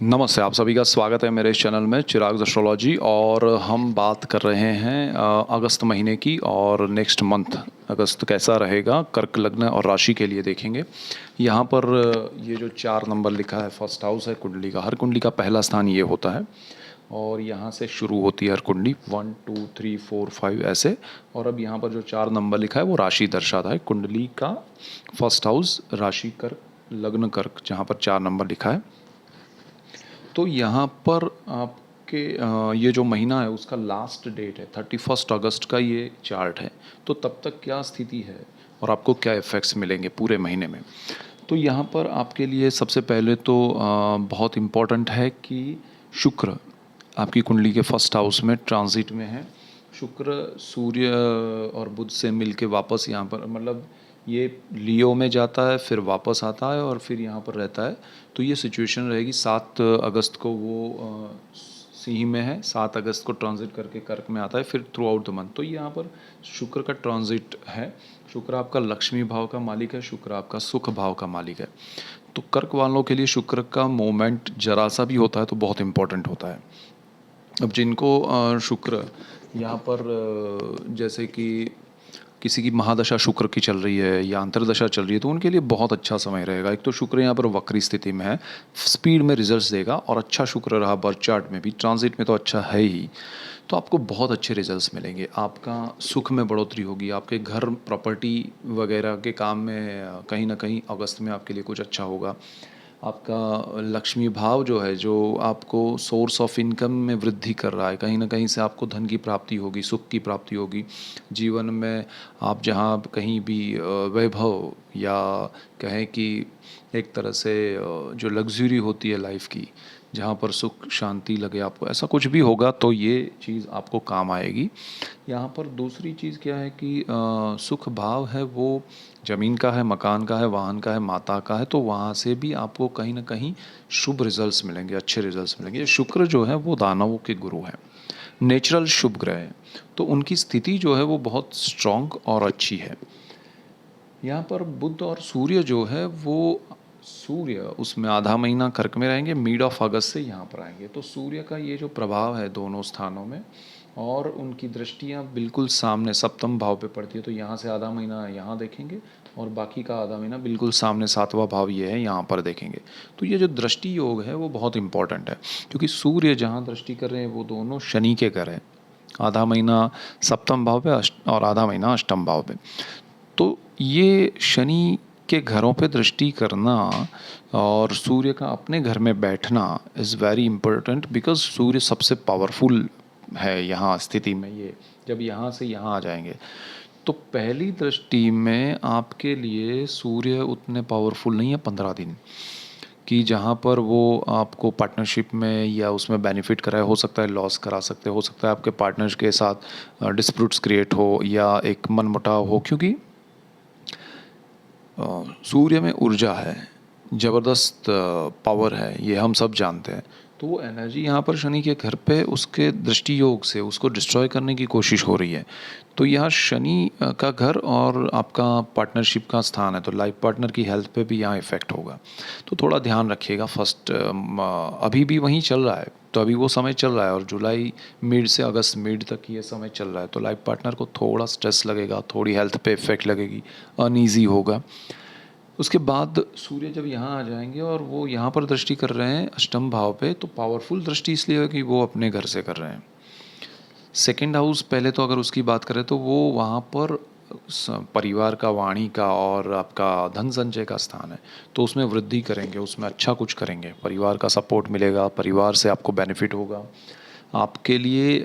नमस्ते, आप सभी का स्वागत है मेरे इस चैनल में चिराग एस्ट्रोलॉजी। और हम बात कर रहे हैं अगस्त महीने की और नेक्स्ट मंथ अगस्त कैसा रहेगा कर्क लग्न और राशि के लिए देखेंगे। यहाँ पर ये जो 4 नंबर लिखा है फर्स्ट हाउस है कुंडली का। हर कुंडली का पहला स्थान ये होता है और यहाँ से शुरू होती है हर कुंडली 1 2 3 4 5 ऐसे। और अब यहाँ पर जो 4 नंबर लिखा है वो राशि दर्शाता है कुंडली का फर्स्ट हाउस, राशि कर्क, लग्न कर्क, जहाँ पर 4 नंबर लिखा है। तो यहाँ पर आपके ये जो महीना है उसका लास्ट डेट है 31 अगस्त का ये चार्ट है। तो तब तक क्या स्थिति है और आपको क्या इफ़ेक्ट्स मिलेंगे पूरे महीने में। तो यहाँ पर आपके लिए सबसे पहले तो बहुत इम्पोर्टेंट है कि शुक्र आपकी कुंडली के फर्स्ट हाउस में ट्रांजिट में है। शुक्र सूर्य और बुध से मिल के वापस यहाँ पर मतलब ये लियो में जाता है, फिर वापस आता है और फिर यहाँ पर रहता है। तो ये सिचुएशन रहेगी 7 अगस्त को वो सिंह में है, 7 अगस्त को ट्रांजिट करके कर्क में आता है, फिर थ्रू आउट द मंथ। तो यहाँ पर शुक्र का ट्रांजिट है। शुक्र आपका लक्ष्मी भाव का मालिक है, शुक्र आपका सुख भाव का मालिक है। तो कर्क वालों के लिए शुक्र का मोमेंट जरा सा भी होता है तो बहुत इम्पोर्टेंट होता है। अब जिनको शुक्र यहाँ पर जैसे कि किसी की महादशा शुक्र की चल रही है या अंतर्दशा चल रही है तो उनके लिए बहुत अच्छा समय रहेगा। एक तो शुक्र यहाँ पर वक्री स्थिति में है, स्पीड में रिजल्ट्स देगा और अच्छा शुक्र रहा बर्थ चार्ट में भी, ट्रांजिट में तो अच्छा है ही। तो आपको बहुत अच्छे रिजल्ट्स मिलेंगे, आपका सुख में बढ़ोतरी होगी, आपके घर प्रॉपर्टी वगैरह के काम में कहीं ना कहीं अगस्त में आपके लिए कुछ अच्छा होगा। आपका लक्ष्मी भाव जो है, जो आपको सोर्स ऑफ इनकम में वृद्धि कर रहा है, कहीं ना कहीं से आपको धन की प्राप्ति होगी, सुख की प्राप्ति होगी। जीवन में आप जहाँ कहीं भी वैभव या कहें कि एक तरह से जो लग्जरी होती है लाइफ की, जहाँ पर सुख शांति लगे आपको, ऐसा कुछ भी होगा तो ये चीज़ आपको काम आएगी। यहाँ पर दूसरी चीज़ क्या है कि सुख भाव है वो ज़मीन का है, मकान का है, वाहन का है, माता का है। तो वहाँ से भी आपको कहीं ना कहीं शुभ रिजल्ट्स मिलेंगे, अच्छे रिजल्ट्स मिलेंगे। शुक्र जो है वो दानवों के गुरु हैं, नेचुरल शुभ ग्रह है, तो उनकी स्थिति जो है वो बहुत स्ट्रॉन्ग और अच्छी है। यहाँ पर बुध और सूर्य जो है वो, सूर्य उसमें आधा महीना कर्क में रहेंगे, मिड ऑफ अगस्त से यहाँ पर आएंगे। तो सूर्य का ये जो प्रभाव है दोनों स्थानों में, और उनकी दृष्टियाँ बिल्कुल सामने सप्तम भाव पे पड़ती है। तो यहाँ से आधा महीना यहाँ देखेंगे और बाकी का आधा महीना बिल्कुल सामने सातवां भाव ये है यहाँ पर देखेंगे। तो ये जो दृष्टि योग है वो बहुत इंपॉर्टेंट है, क्योंकि सूर्य जहाँ दृष्टि कर रहे हैं वो दोनों शनि के घर हैं। आधा महीना सप्तम भाव पे और आधा महीना अष्टम भाव पे। तो ये शनि के घरों पे दृष्टि करना और सूर्य का अपने घर में बैठना इज़ वेरी इम्पोर्टेंट, बिकॉज सूर्य सबसे पावरफुल है यहाँ स्थिति में। ये जब यहाँ से यहाँ आ जाएंगे तो पहली दृष्टि में आपके लिए सूर्य उतने पावरफुल नहीं है 15 दिन कि जहाँ पर वो आपको पार्टनरशिप में या उसमें बेनिफिट कराए। हो सकता है लॉस करा सकते, हो सकता है आपके पार्टनर्स के साथ डिस्प्यूट्स क्रिएट हो या एक मनमुटाव हो, क्योंकि सूर्य में ऊर्जा है, ज़बरदस्त पावर है, ये हम सब जानते हैं। तो वो एनर्जी यहाँ पर शनि के घर पे उसके दृष्टि योग से उसको डिस्ट्रॉय करने की कोशिश हो रही है। तो यहाँ शनि का घर और आपका पार्टनरशिप का स्थान है, तो लाइफ पार्टनर की हेल्थ पे भी यहाँ इफ़ेक्ट होगा। तो थोड़ा ध्यान रखिएगा। फर्स्ट अभी भी वहीं चल रहा है, तो अभी वो समय चल रहा है और जुलाई मिड से अगस्त मिड तक ये समय चल रहा है। तो लाइफ पार्टनर को थोड़ा स्ट्रेस लगेगा, थोड़ी हेल्थ पे इफ़ेक्ट लगेगी, अनईजी होगा। उसके बाद सूर्य जब यहाँ आ जाएंगे और वो यहाँ पर दृष्टि कर रहे हैं अष्टम भाव पे, तो पावरफुल दृष्टि इसलिए है कि वो अपने घर से कर रहे हैं। सेकंड हाउस पहले तो अगर उसकी बात करें तो वो वहाँ पर परिवार का, वाणी का और आपका धन संचय का स्थान है। तो उसमें वृद्धि करेंगे, उसमें अच्छा कुछ करेंगे, परिवार का सपोर्ट मिलेगा, परिवार से आपको बेनिफिट होगा। आपके लिए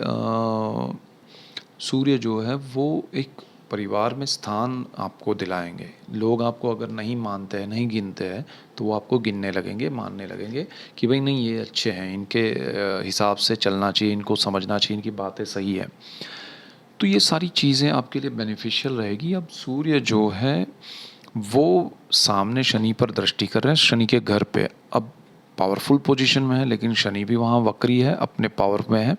सूर्य जो है वो एक परिवार में स्थान आपको दिलाएंगे। लोग आपको अगर नहीं मानते हैं, नहीं गिनते हैं, तो वो आपको गिनने लगेंगे, मानने लगेंगे कि भाई नहीं ये अच्छे हैं, इनके हिसाब से चलना चाहिए, इनको समझना चाहिए, इनकी बातें सही है। तो ये सारी चीज़ें आपके लिए बेनिफिशियल रहेगी। अब सूर्य जो है वो सामने शनि पर दृष्टि कर रहे हैं, शनि के घर पे। अब पावरफुल पोजीशन में है, लेकिन शनि भी वहाँ वक्री है, अपने पावर में है।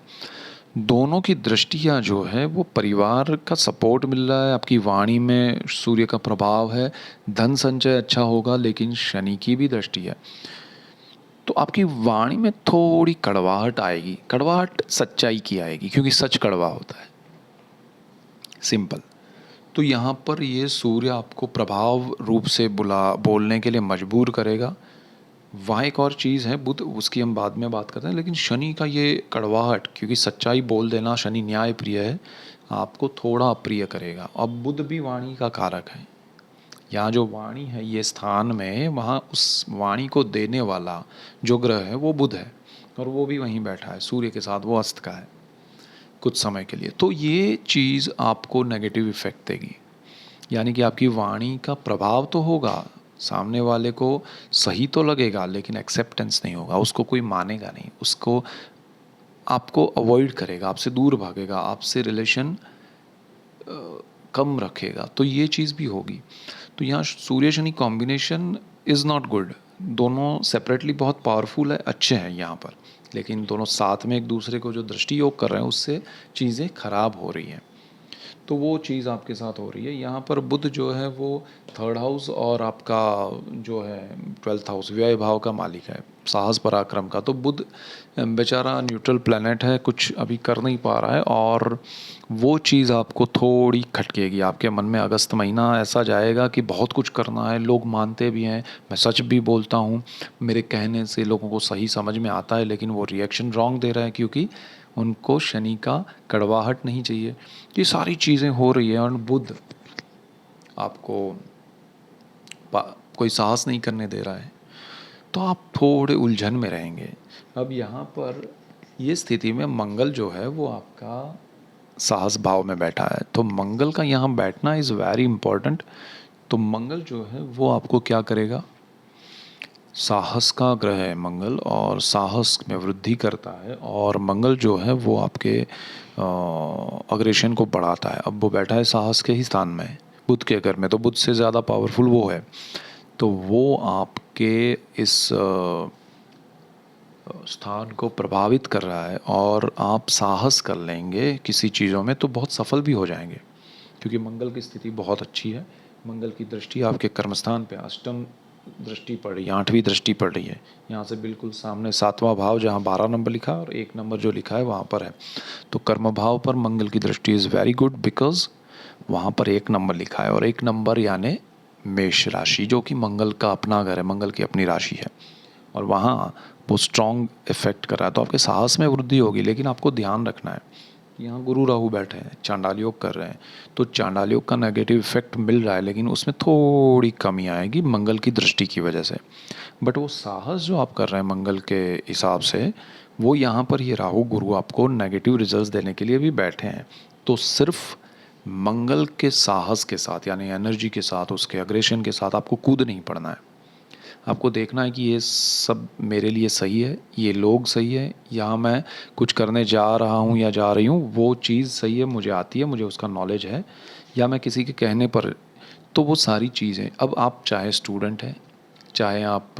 दोनों की दृष्टियाँ जो है वो परिवार का सपोर्ट मिल रहा है, आपकी वाणी में सूर्य का प्रभाव है, धन संचय अच्छा होगा, लेकिन शनि की भी दृष्टि है। तो आपकी वाणी में थोड़ी कड़वाहट आएगी। कड़वाहट सच्चाई की आएगी, क्योंकि सच कड़वा होता है, सिंपल। तो यहाँ पर ये सूर्य आपको प्रभाव रूप से बोलने के लिए मजबूर करेगा। वहाँ एक और चीज़ है बुध, उसकी हम बाद में बात करते हैं, लेकिन शनि का ये कड़वाहट, क्योंकि सच्चाई बोल देना, शनि न्याय प्रिय है, आपको थोड़ा अप्रिय करेगा। अब बुध भी वाणी का कारक है। यहाँ जो वाणी है ये स्थान में, वहाँ उस वाणी को देने वाला जो ग्रह है वो बुध है, और वो भी वहीं बैठा है सूर्य के साथ, वो अस्त का है कुछ समय के लिए। तो ये चीज़ आपको नेगेटिव इफेक्ट देगी, यानी कि आपकी वाणी का प्रभाव तो होगा, सामने वाले को सही तो लगेगा, लेकिन एक्सेप्टेंस नहीं होगा, उसको कोई मानेगा नहीं, उसको आपको अवॉइड करेगा, आपसे दूर भागेगा, आपसे रिलेशन कम रखेगा। तो ये चीज़ भी होगी। तो यहाँ Surya Shani combination is not good. दोनों सेपरेटली बहुत पावरफुल है, अच्छे हैं यहाँ पर, लेकिन दोनों साथ में एक दूसरे को जो दृष्टि योग कर रहे हैं, उससे चीज़ें खराब हो रही हैं। तो वो चीज़ आपके साथ हो रही है। यहाँ पर बुध जो है वो थर्ड हाउस और आपका जो है 12th हाउस, व्यय भाव का मालिक है, साहस पराक्रम का। तो बुध बेचारा न्यूट्रल प्लेनेट है, कुछ अभी कर नहीं पा रहा है, और वो चीज़ आपको थोड़ी खटकेगी। आपके मन में अगस्त महीना ऐसा जाएगा कि बहुत कुछ करना है, लोग मानते भी हैं, मैं सच भी बोलता हूँ, मेरे कहने से लोगों को सही समझ में आता है, लेकिन वो रिएक्शन रॉन्ग दे रहे हैं, क्योंकि उनको शनि का कड़वाहट नहीं चाहिए। ये सारी चीज़ें हो रही है, और बुध आपको कोई साहस नहीं करने दे रहा है, तो आप थोड़े उलझन में रहेंगे। अब यहाँ पर ये स्थिति में मंगल जो है वो आपका साहस भाव में बैठा है, तो मंगल का यहाँ बैठना इज़ वेरी इम्पोर्टेंट। तो मंगल जो है वो आपको क्या करेगा, साहस का ग्रह है मंगल, और साहस में वृद्धि करता है, और मंगल जो है वो आपके अग्रेशन को बढ़ाता है। अब वो बैठा है साहस के ही स्थान में, बुध के घर में, तो बुध से ज़्यादा पावरफुल वो है। तो वो आपके इस स्थान को प्रभावित कर रहा है, और आप साहस कर लेंगे किसी चीज़ों में तो बहुत सफल भी हो जाएंगे, क्योंकि मंगल की स्थिति बहुत अच्छी है। मंगल की दृष्टि आपके कर्मस्थान पे अष्टम दृष्टि पड़ रही है, 8वीं दृष्टि पड़ रही है, यहाँ से बिल्कुल सामने 7वां भाव, जहाँ 12 नंबर लिखा है और 1 नंबर जो लिखा है वहाँ पर है। तो कर्म भाव पर मंगल की दृष्टि इज़ वेरी गुड, बिकॉज वहाँ पर 1 नंबर लिखा है, और 1 नंबर यानी मेष राशि, जो कि मंगल का अपना घर है, मंगल की अपनी राशि है, और वहाँ वो स्ट्रॉन्ग इफेक्ट कर रहा है। तो आपके साहस में वृद्धि होगी, लेकिन आपको ध्यान रखना है, यहाँ गुरु राहु बैठे हैं, चांडाल योग कर रहे हैं, तो चांडाल योग का नेगेटिव इफेक्ट मिल रहा है, लेकिन उसमें थोड़ी कमी आएगी मंगल की दृष्टि की वजह से। बट वो साहस जो आप कर रहे हैं मंगल के हिसाब से, वो यहाँ पर ये राहु गुरु आपको नेगेटिव रिजल्ट्स देने के लिए भी बैठे हैं। तो सिर्फ मंगल के साहस के साथ, यानी एनर्जी के साथ, उसके अग्रेशन के साथ आपको कूद नहीं पड़ना है। आपको देखना है कि ये सब मेरे लिए सही है, ये लोग सही है, यहाँ मैं कुछ करने जा रहा हूँ या जा रही हूँ, वो चीज़ सही है, मुझे आती है, मुझे उसका नॉलेज है, या मैं किसी के कहने पर। तो वो सारी चीज़ें, अब आप चाहे स्टूडेंट हैं, चाहे आप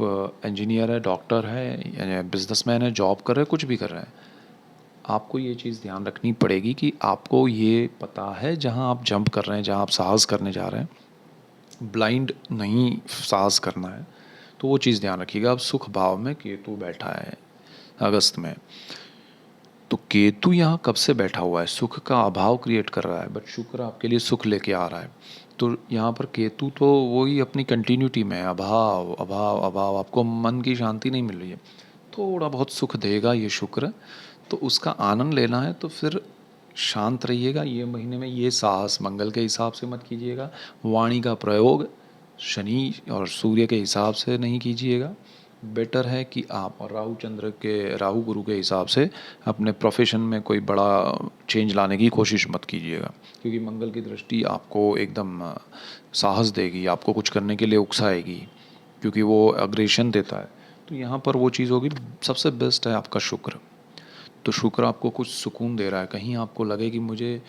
इंजीनियर है, डॉक्टर है, या बिजनेसमैन है, जॉब कर रहे हैं, कुछ भी कर रहे हैं, आपको ये चीज़ ध्यान रखनी पड़ेगी कि आपको ये पता है जहाँ आप जंप कर रहे हैं, जहाँ आप साहस करने जा रहे हैं, ब्लाइंड नहीं साहस करना है। तो वो चीज़ ध्यान रखिएगा। अब सुख भाव में केतु बैठा है अगस्त में, तो केतु यहाँ कब से बैठा हुआ है, सुख का अभाव क्रिएट कर रहा है, बट शुक्र आपके लिए सुख लेके आ रहा है। तो यहाँ पर केतु तो वही अपनी कंटिन्यूटी में है, अभाव अभाव अभाव, आपको मन की शांति नहीं मिल रही है, थोड़ा बहुत सुख देगा ये शुक्र, तो उसका आनंद लेना है। तो फिर शांत रहिएगा ये महीने में, ये साहस मंगल के हिसाब से मत कीजिएगा, वाणी का प्रयोग शनि और सूर्य के हिसाब से नहीं कीजिएगा। बेटर है कि आप और राहु गुरु के हिसाब से अपने प्रोफेशन में कोई बड़ा चेंज लाने की कोशिश मत कीजिएगा, क्योंकि मंगल की दृष्टि आपको एकदम साहस देगी, आपको कुछ करने के लिए उकसाएगी, क्योंकि वो अग्रेशन देता है। तो यहाँ पर वो चीज़ होगी। सबसे बेस्ट है आपका शुक्र। तो शुक्र आपको कुछ सुकून दे रहा है, कहीं आपको लगे कि मुझे,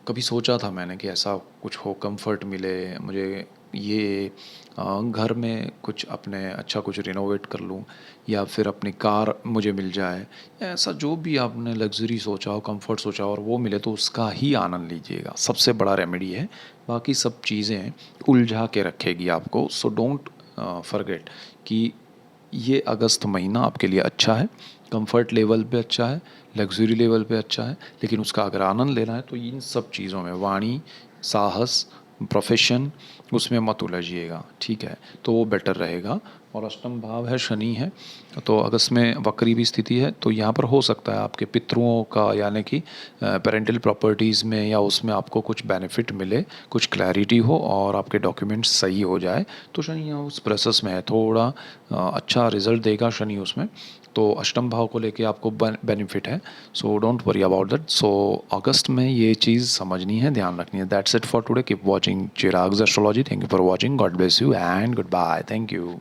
कभी सोचा था मैंने कि ऐसा कुछ हो, कंफर्ट मिले मुझे, ये घर में कुछ अपने अच्छा कुछ रिनोवेट कर लूँ, या फिर अपनी कार मुझे मिल जाए, ऐसा जो भी आपने लग्जरी सोचा हो, कंफर्ट सोचा हो, और वो मिले, तो उसका ही आनंद लीजिएगा, सबसे बड़ा रेमेडी है। बाकी सब चीज़ें उलझा के रखेगी आपको। सो डोंट फॉरगेट कि ये अगस्त महीना आपके लिए अच्छा है, कंफर्ट लेवल पे अच्छा है, लग्ज़री लेवल पे अच्छा है, लेकिन उसका अगर आनंद लेना है तो इन सब चीज़ों में वाणी, साहस, प्रोफ़ेशन उसमें मत उलझिएगा, ठीक है? तो वो बेटर रहेगा। और अष्टम भाव है, शनि है, तो अगस्त में वक्री भी स्थिति है, तो यहाँ पर हो सकता है आपके पितरों का यानी कि पैरेंटल प्रॉपर्टीज़ में या उसमें आपको कुछ बेनिफिट मिले, कुछ क्लैरिटी हो और आपके डॉक्यूमेंट्स सही हो जाए। तो शनि यहाँ उस प्रोसेस में है, थोड़ा अच्छा रिजल्ट देगा शनि उसमें। तो अष्टम भाव को लेके आपको बेनिफिट है, so don't worry about that. So अगस्त में ये चीज़ समझनी है, ध्यान रखनी है। That's it for today. Keep watching Chirag's astrology. Thank you for watching. God bless you and goodbye. Thank you.